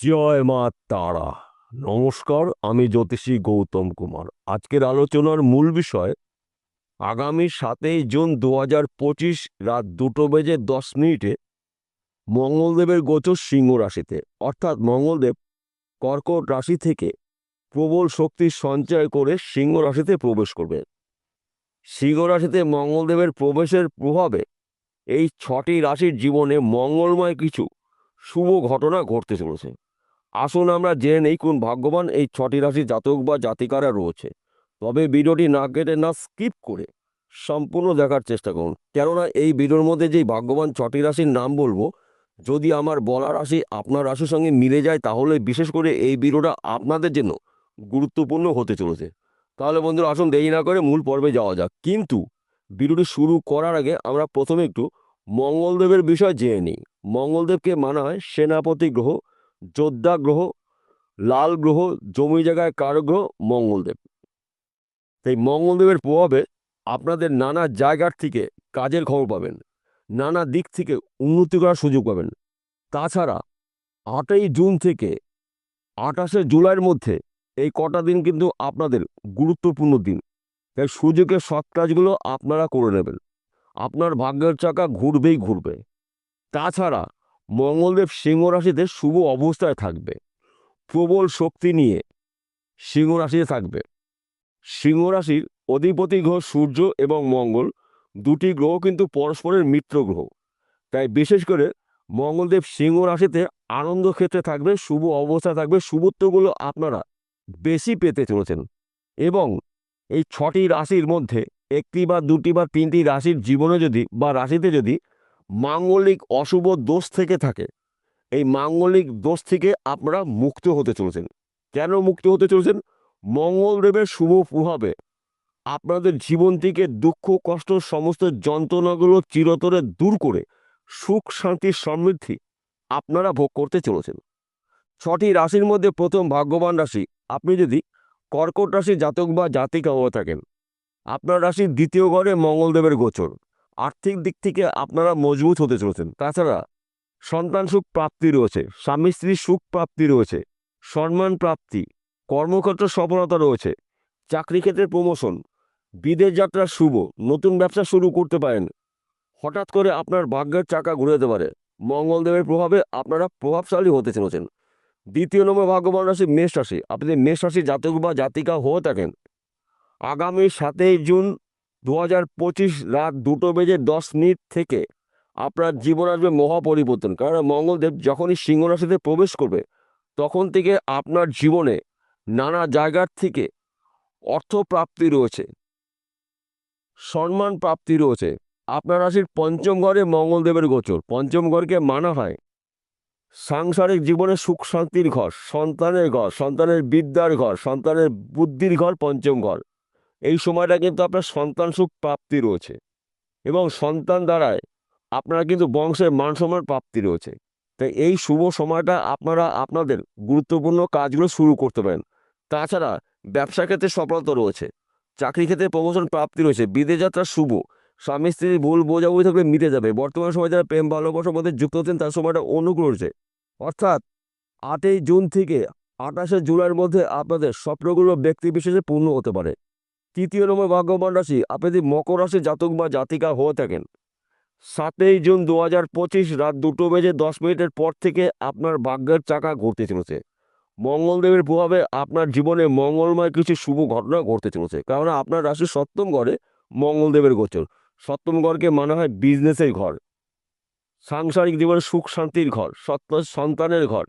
জয় মা তারা। নমস্কার, আমি জ্যোতিষী গৌতম কুমার। আজকের আলোচনার মূল বিষয় আগামী 7ই জুন 2025 রাত 2:10 মঙ্গলদেবের গোচর সিংহ রাশিতে, অর্থাৎ মঙ্গলদেব কর্কট রাশি থেকে প্রবল শক্তি সঞ্চয় করে সিংহ রাশিতে প্রবেশ করবে। সিংহ রাশিতে মঙ্গলদেবের প্রবেশের প্রভাবে এই 6টি রাশির জীবনে মঙ্গলময় কিছু শুভ ঘটনা ঘটতে চলেছে। আসুন আমরা জেনে নেই কোন ভাগ্যবান এই 6টি রাশির জাতক বা জাতিকারা রয়েছে। তবে ভিডিওটি না কেটে না স্কিপ করে সম্পূর্ণ দেখার চেষ্টা করুন, কেননা এই ভিডিওর মধ্যে যেই ভাগ্যবান 6টি রাশির নাম বলবো, যদি আমার বলা রাশি আপনার রাশির সঙ্গে মিলে যায় তাহলে বিশেষ করে এই ভিডিওটা আপনাদের জন্য গুরুত্বপূর্ণ হতে চলেছে। তাহলে বন্ধুরা, আসুন দেরি না করে মূল পর্বে যাওয়া যাক। কিন্তু ভিডিওটি শুরু করার আগে আমরা প্রথমে একটু মঙ্গলদেবের বিষয় জেনে নিই। মঙ্গলদেবকে মানা হয় সেনাপতি গ্রহ, যোদ্ধা গ্রহ, লাল গ্রহ, জমি জায়গায় কারক গ্রহ মঙ্গলদেব। তাই মঙ্গলদেবের প্রভাবে আপনাদের নানা জায়গার থেকে কাজের খবর পাবেন, নানা দিক থেকে উন্নতি করার সুযোগ পাবেন। তাছাড়া 8ই জুন থেকে 28শে জুলাইয়ের মধ্যে এই কটা দিন কিন্তু আপনাদের গুরুত্বপূর্ণ দিন। তাই সুযোগের সৎ কাজগুলো আপনারা করে নেবেন। আপনার ভাগ্যের চাকা ঘুরবেই ঘুরবে। তাছাড়া মঙ্গলদেব সিংহ রাশিতে শুভ অবস্থায় থাকবে, প্রবল শক্তি নিয়ে সিংহ রাশিতে থাকবে। সিংহ রাশির অধিপতি গ্রহ সূর্য এবং মঙ্গল, দুটি গ্রহ কিন্তু পরস্পরের মিত্র গ্রহ। তাই বিশেষ করে মঙ্গলদেব সিংহ রাশিতে আনন্দ ক্ষেত্রে থাকবে, শুভ অবস্থায় থাকবে, শুভত্বগুলো আপনারা বেশি পেতে চলেছেন। এবং এই 6টি রাশির মধ্যে একটি বা দুটি বা তিনটি রাশির জীবনে যদি বা রাশিতে যদি মাঙ্গলিক অশুভ দোষ থেকে থাকে, এই মাঙ্গলিক দোষ থেকে আপনারা মুক্ত হতে চলেছেন। কেন মুক্ত হতে চলেছেন? মঙ্গলদেবের শুভ প্রভাবে আপনাদের জীবন থেকে দুঃখ কষ্ট সমস্ত যন্ত্রণাগুলো চিরতরে দূর করে সুখ শান্তি সমৃদ্ধি আপনারা ভোগ করতে চলেছেন। 6টি রাশির মধ্যে প্রথম ভাগ্যবান রাশি, আপনি যদি কর্কট রাশির জাতক বা জাতিকা হয়ে থাকেন, আপনার রাশির দ্বিতীয় ঘরে মঙ্গলদেবের গোচর। আর্থিক দিক থেকে আপনারা মজবুত হতে চলেছেন। তাছাড়া সন্তান সুখ প্রাপ্তি রয়েছে, স্বামী স্ত্রীর সুখ প্রাপ্তি রয়েছে, সম্মান প্রাপ্তি, কর্মক্ষেত্রে সফলতা রয়েছে, চাকরি ক্ষেত্রে প্রমোশন, বিদেশ যাত্রা শুভ, নতুন ব্যবসা শুরু করতে পারেন। হঠাৎ করে আপনার ভাগ্যের চাকা ঘুরে যেতে পারে। মঙ্গলদেবের প্রভাবে আপনারা প্রভাবশালী হতে চলেছেন। দ্বিতীয় নম্বর ভাগ্যবান রাশি মেষ রাশি। আপনি যদি মেষ রাশি জাতক বা জাতিকা হয়ে থাকেন, আগামী 7ই জুন 2025 রাত 2:10 থেকে আপনার জীবন আসবে মহা পরিবর্তন। কারণ মঙ্গলদেব যখনই সিংহ রাশিতে প্রবেশ করবে তখন থেকে আপনার জীবনে নানা জায়গার থেকে অর্থ প্রাপ্তি রয়েছে, সম্মান প্রাপ্তি রয়েছে। আপনার রাশির পঞ্চম ঘরে মঙ্গলদেবের গোচর। পঞ্চম ঘরকে মানা হয় সাংসারিক জীবনে সুখ শান্তির ঘর, সন্তানের ঘর, সন্তানের বিদ্যার ঘর, সন্তানের বুদ্ধির ঘর পঞ্চম ঘর। এই সময়টা কিন্তু আপনার সন্তান সুখ প্রাপ্তি রয়েছে এবং সন্তান দ্বারায় আপনারা কিন্তু বংশের মান সম্মান প্রাপ্তি রয়েছে। তাই এই শুভ সময়টা আপনারা আপনাদের গুরুত্বপূর্ণ কাজগুলো শুরু করতে পারেন। তাছাড়া ব্যবসা ক্ষেত্রে সফলতা রয়েছে, চাকরি ক্ষেত্রে প্রমোশন প্রাপ্তি রয়েছে, বিদেশ যাত্রা শুভ, স্বামী স্ত্রীর ভুল বোঝাবুঝি থাকলে মিটে যাবে। বর্তমান সময় যারা প্রেম ভালোবাসার মধ্যে যুক্ত হচ্ছেন তার সময়টা অনুকূল রয়েছে। অর্থাৎ 8ই জুন থেকে 28শে জুলাইয়ের মধ্যে আপনাদের স্বপ্নগুলো ব্যক্তি বিশেষে পূর্ণ হতে পারে। তৃতীয় নম্বর ভাগ্যবান রাশি, আপনি যদি মকর রাশি জাতক বা জাতিকা হয়ে থাকেন, 7ই জুন 2025 রাত 2:10 পর থেকে আপনার ভাগ্যের চাকা ঘুরতে চলেছে। মঙ্গলদেবের প্রভাবে আপনার জীবনে মঙ্গলময় কিছু শুভ ঘটনা ঘটতে চলেছে। কারণ আপনার রাশির সপ্তম ঘরে মঙ্গলদেবের গোচর। সপ্তম ঘরকে মানা হয় বিজনেসের ঘর, সাংসারিক জীবনে সুখ শান্তির ঘর, সন্তানের ঘর,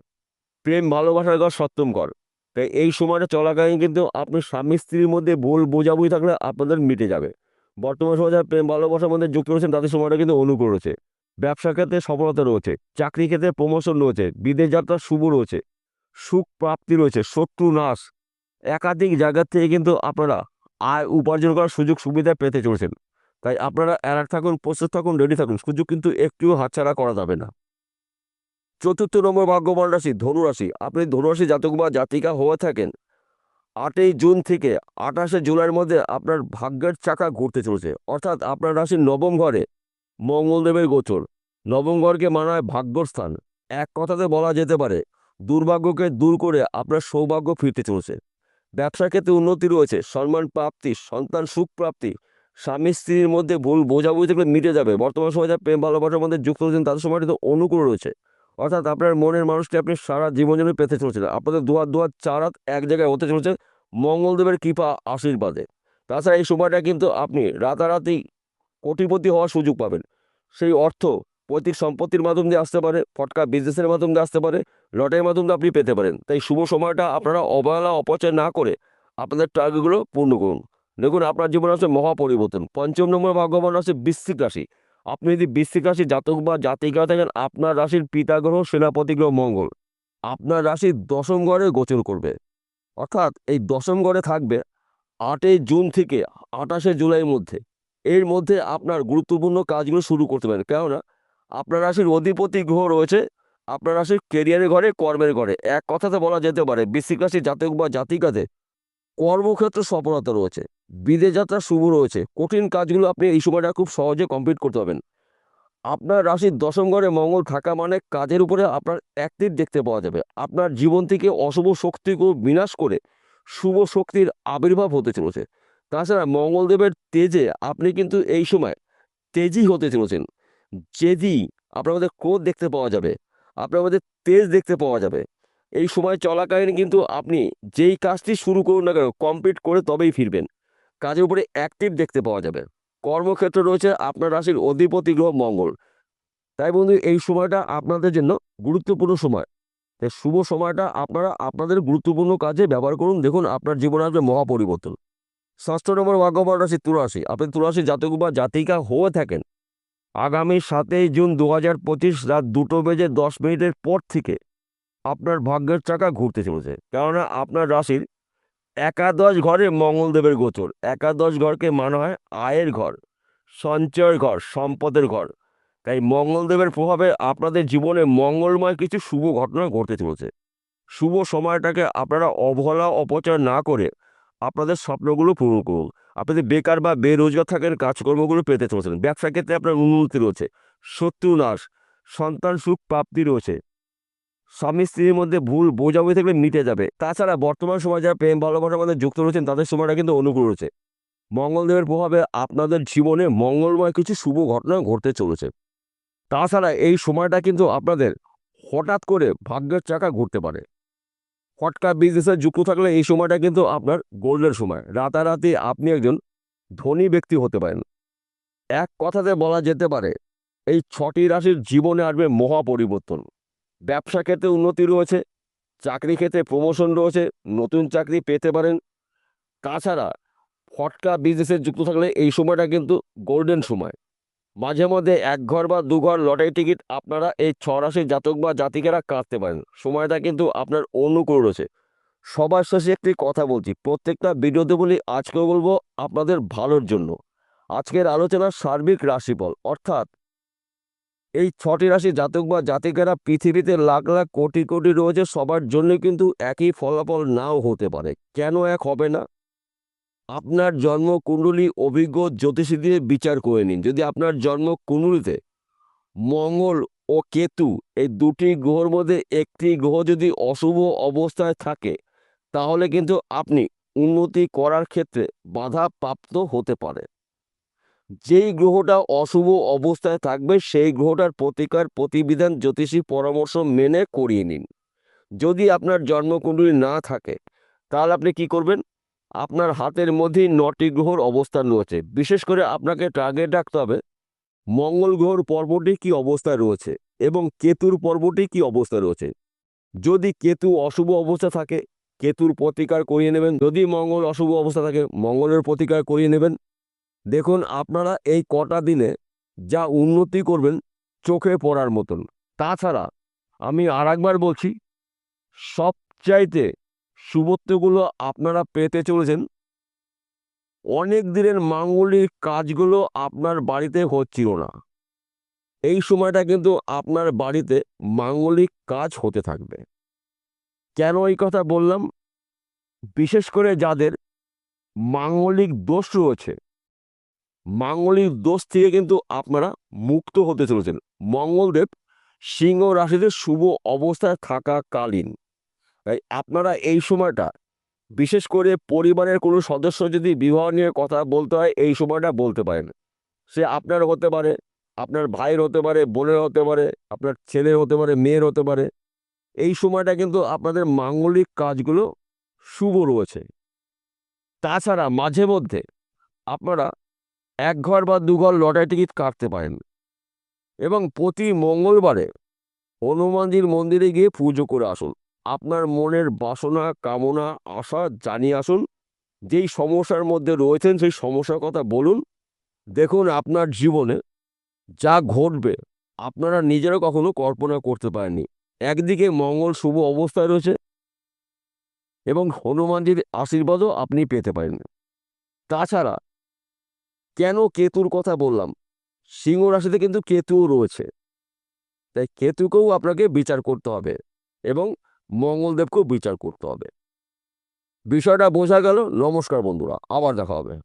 প্রেম ভালোবাসার ঘর সপ্তম ঘর। তাই এই সময়টা চলাকালীন কিন্তু আপনি স্বামী স্ত্রীর মধ্যে ভুল বোঝাবুঝি থাকলে আপনাদের মিটে যাবে। বর্তমান সময় যারা প্রেম ভালোবাসার মধ্যে যুক্ত রয়েছেন তাদের সময়টা কিন্তু অনুকূল রয়েছে। ব্যবসা ক্ষেত্রে সফলতা রয়েছে, চাকরি ক্ষেত্রে প্রমোশন রয়েছে, বিদেশ যাত্রা শুভ রয়েছে, সুখ প্রাপ্তি রয়েছে, শত্রু নাশ। একাধিক জায়গা থেকে কিন্তু আপনারা আয় উপার্জন করার সুযোগ সুবিধা পেতে চলেছেন। তাই আপনারা অ্যালার্ট থাকুন, প্রস্তুত থাকুন, রেডি থাকুন। সুযোগ কিন্তু একটুও হাতছাড়া করা যাবে না। চতুর্থ নম্বর ভাগ্যবান রাশি ধনুরাশি। আপনি ধনুরাশি জাতক বা জাতিকা হয়ে থাকেন, 8ই জুন থেকে 28শে জুলাইয়ের মধ্যে আপনার ভাগ্যের চাকা ঘুরতে চলেছে। অর্থাৎ আপনার রাশির নবম ঘরে মঙ্গলদেবের গোচর। নবম ঘরকে মানা হয় ভাগ্যস্থান। এক কথাতে বলা যেতে পারে দুর্ভাগ্যকে দূর করে আপনার সৌভাগ্য ফিরতে চলেছে। ব্যবসার ক্ষেত্রে উন্নতি রয়েছে, সম্মান প্রাপ্তি, সন্তান সুখ প্রাপ্তি, স্বামী স্ত্রীর মধ্যে ভুল বোঝাবুঝি থেকে মিটে যাবে। বর্তমান সময় যা প্রেম ভালোবাসার মধ্যে যুক্ত হচ্ছেন তাদের সময়টি তো অনুকূল রয়েছে, অর্থাৎ আপনার মনের মানুষটি আপনি সারা জীবন জন্য পেতে চলেছেন। আপনাদের দুয়ার দুয়ার চার হাত এক জায়গায় হতে চলেছে মঙ্গলদেবের কৃপা আশীর্বাদে। তাছাড়া এই সময়টা কিন্তু আপনি রাতারাতি কোটিপতি হওয়ার সুযোগ পাবেন। সেই অর্থ পৈতৃক সম্পত্তির মাধ্যম দিয়ে আসতে পারে, ফটকা বিজনেসের মাধ্যম দিয়ে আসতে পারে, লটারির মাধ্যম দিয়ে আপনি পেতে পারেন। তাই শুভ সময়টা আপনারা অবহেলা অপচয় না করে আপনাদের টার্গেটগুলো পূর্ণ করুন। দেখুন আপনার জীবনে আছে মহাপরিবর্তন। পঞ্চম নম্বর ভাগ্যবান আছে বৃশ্চিক রাশি। আপনি যদি বৃশ্চিক রাশি জাতক বা জাতিকা থাকেন, আপনার রাশির পিতা গ্রহ সেনাপতি গ্রহ মঙ্গল আপনার রাশির দশম ঘরে গোচর করবে, অর্থাৎ এই দশম ঘরে থাকবে 8ই জুন থেকে 28শে জুলাইয়ের মধ্যে। এর মধ্যে আপনার গুরুত্বপূর্ণ কাজগুলো শুরু করতে পারেন, কেননা আপনার রাশির অধিপতি গ্রহ রয়েছে আপনার রাশির কেরিয়ারের ঘরে, কর্মের ঘরে। এক কথাতে বলা যেতে পারে বৃশ্চিক রাশির জাতক বা জাতিকাতে কর্মক্ষেত্রে সফলতা রয়েছে, বিদেশ যাত্রা শুভ রয়েছে। কঠিন কাজগুলো আপনি এই সময়টা খুব সহজে কমপ্লিট করতে পারবেন। আপনার রাশির দশম ঘরে মঙ্গল থাকা মানে কাজের উপরে আপনার অ্যাক্টিভ দেখতে পাওয়া যাবে। আপনার জীবন থেকে অশুভ শক্তিকে বিনাশ করে শুভ শক্তির আবির্ভাব হতে চলেছে। তাছাড়া মঙ্গলদেবের তেজে আপনি কিন্তু এই সময় তেজি হতে চলেছেন। জেদি আপনার মধ্যে ক্রোধ দেখতে পাওয়া যাবে, আপনার মধ্যে তেজ দেখতে পাওয়া যাবে। এই সময় চলাকালীন কিন্তু আপনি যেই কাজটি শুরু করুন না কেন কমপ্লিট করে তবেই ফিরবেন। কাজের উপরে অ্যাক্টিভ দেখতে পাওয়া যাবে। কর্মক্ষেত্র রয়েছে আপনার রাশির অধিপতি গ্রহ মঙ্গল। তাই বন্ধু এই সময়টা আপনাদের জন্য গুরুত্বপূর্ণ সময়। তাই শুভ সময়টা আপনারা আপনাদের গুরুত্বপূর্ণ কাজে ব্যবহার করুন। দেখুন আপনার জীবনে আসবে মহাপরিবর্তন। ষষ্ঠ নম্বর ভাগ্যবান রাশি তুলারাশি। আপনি তুলারাশি জাতক বা জাতিকা হয়ে থাকেন, আগামী 7ই জুন 2025 রাত 2:10 পর থেকে আপনার ভাগ্যের চাকা ঘুরতে চলেছে, কেননা আপনার রাশির একাদশ ঘরে মঙ্গলদেবের গোচর। একাদশ ঘরকে মানা হয় আয়ের ঘর, সঞ্চয়ের ঘর, সম্পদের ঘর। তাই মঙ্গলদেবের প্রভাবে আপনাদের জীবনে মঙ্গলময় কিছু শুভ ঘটনা ঘটতে চলেছে। শুভ সময়টাকে আপনারা অবহেলা অপচয় না করে আপনাদের স্বপ্নগুলো পূরণ করুন। আপনি যদি বেকার বা বেরোজগার থাকেন, কাজকর্মগুলো পেতে চলেছেন। ব্যবসা ক্ষেত্রে আপনার উন্নতি রয়েছে, শত্রু নাশ, সন্তান সুখ প্রাপ্তি রয়েছে। স্বামী স্ত্রীর মধ্যে ভুল বোঝাবুঝি থাকলে মিটে যাবে। তাছাড়া বর্তমান সময় যারা প্রেম ভালোবাসার মধ্যে যুক্ত রয়েছেন তাদের সময়টা কিন্তু অনুকূল রয়েছে। মঙ্গলদেবের প্রভাবে আপনাদের জীবনে মঙ্গলময় কিছু শুভ ঘটনা ঘটতে চলেছে। তাছাড়া এই সময়টা কিন্তু আপনাদের হঠাৎ করে ভাগ্যের চাকা ঘুরতে পারে। ফটকা বিজনেসে যুক্ত থাকলে এই সময়টা কিন্তু আপনার গোল্ডের সময়। রাতারাতি আপনি একজন ধনী ব্যক্তি হতে পারেন। এক কথাতে বলা যেতে পারে এই 6টি রাশির জীবনে আসবে মহা পরিবর্তন। ব্যবসা ক্ষেত্রে উন্নতি রয়েছে, চাকরি ক্ষেত্রে প্রমোশন রয়েছে, নতুন চাকরি পেতে পারেন। তাছাড়া ফটকা বিজনেসে যুক্ত থাকলে এই সময়টা কিন্তু গোল্ডেন সময়। মাঝে মধ্যে এক ঘর বা দু ঘর লটারি টিকিট আপনারা এই 6 রাশির জাতক বা জাতিকেরা কাটতে পারেন। সময়টা কিন্তু আপনার অনুকূল রয়েছে। সবার শেষে একটি কথা বলছি, প্রত্যেকটা ভিডিওতে বলি, আজকেও বলবো আপনাদের ভালোর জন্য। আজকের আলোচনার সার্বিক রাশিফল, অর্থাৎ এই 6টি রাশি জাতক বা জাতিকেরা পৃথিবীতে লাখ লাখ কোটি কোটি রয়েছে, সবার জন্য কিন্তু একই ফলাফল নাও হতে পারে। কেন এক হবে না? আপনার জন্মকুণ্ডলী অভিজ্ঞ জ্যোতিষী দিয়ে বিচার করে নিন। যদি আপনার জন্মকুণ্ডলীতে মঙ্গল ও কেতু এই দুটি গ্রহের মধ্যে একটি গ্রহ যদি অশুভ অবস্থায় থাকে, তাহলে কিন্তু আপনি উন্নতি করার ক্ষেত্রে বাধা প্রাপ্ত হতে পারে। যেই গ্রহটা অশুভ অবস্থায় থাকবে সেই গ্রহটার প্রতিকার প্রতিবিধান জ্যোতিষী পরামর্শ মেনে করিয়ে নিন। যদি আপনার জন্মকুণ্ডলী না থাকে তাহলে আপনি কি করবেন? আপনার হাতের মধ্যেই 9টি গ্রহর অবস্থান রয়েছে। বিশেষ করে আপনাকে টার্গেট রাখতে হবে মঙ্গল গ্রহর পর্বটি কি অবস্থায় রয়েছে এবং কেতুর পর্বটি কি অবস্থায় রয়েছে। যদি কেতু অশুভ অবস্থা থাকে কেতুর প্রতিকার করিয়ে নেবেন, যদি মঙ্গল অশুভ অবস্থা থাকে মঙ্গলের প্রতিকার করিয়ে নেবেন। দেখুন আপনারা এই কটা দিনে যা উন্নতি করবেন চোখে পড়ার মতন। তাছাড়া আমি আরেকবার বলছি, সবচাইতে শুভত্বগুলো আপনারা পেতে চলেছেন। অনেক দিনের মাঙ্গলিক কাজগুলো আপনার বাড়িতে হচ্ছিল না, এই সময়টা কিন্তু আপনার বাড়িতে মাঙ্গলিক কাজ হতে থাকবে। কেন এই কথা বললাম? বিশেষ করে যাদের মাঙ্গলিক দোষ রয়েছে, মাঙ্গলিক দোষ থেকে কিন্তু আপনারা মুক্ত হতে চলেছেন। মঙ্গলদেব সিংহ রাশিতে শুভ অবস্থায় থাকাকালীন। তাই আপনারা এই সময়টা, বিশেষ করে পরিবারের কোনো সদস্য যদি বিবাহ নিয়ে কথা বলতে হয়, এই সময়টা বলতে পারেন। সে আপনার হতে পারে, আপনার ভাইয়ের হতে পারে, বোনের হতে পারে, আপনার ছেলের হতে পারে, মেয়ের হতে পারে। এই সময়টা কিন্তু আপনাদের মাঙ্গলিক কাজগুলো শুভ রয়েছে। তাছাড়া মাঝে মধ্যে আপনারা ১ ঘর বা ২ ঘর লটারি টিকিট কাটতে পারেন এবং প্রতি মঙ্গলবারে হনুমানজির মন্দিরে গিয়ে পুজো করে আসুন। আপনার মনের বাসনা, কামনা, আশা জানিয়ে আসুন। যেই সমস্যার মধ্যে রয়েছেন সেই সমস্যার কথা বলুন। দেখুন আপনার জীবনে যা ঘটবে আপনারা নিজেরা কখনো কল্পনা করতে পারেননি। একদিকে মঙ্গল শুভ অবস্থায় রয়েছে এবং হনুমানজির আশীর্বাদও আপনি পেতে পারেন। তাছাড়া কেন কেতুর কথা বললাম? সিংহ রাশিতে কিন্তু কেতুও রয়েছে। তাই কেতুকেও আপনাকে বিচার করতে হবে এবং মঙ্গলদেবকেও বিচার করতে হবে। বিষয়টা বোঝা গেল? নমস্কার বন্ধুরা, আবার দেখা হবে।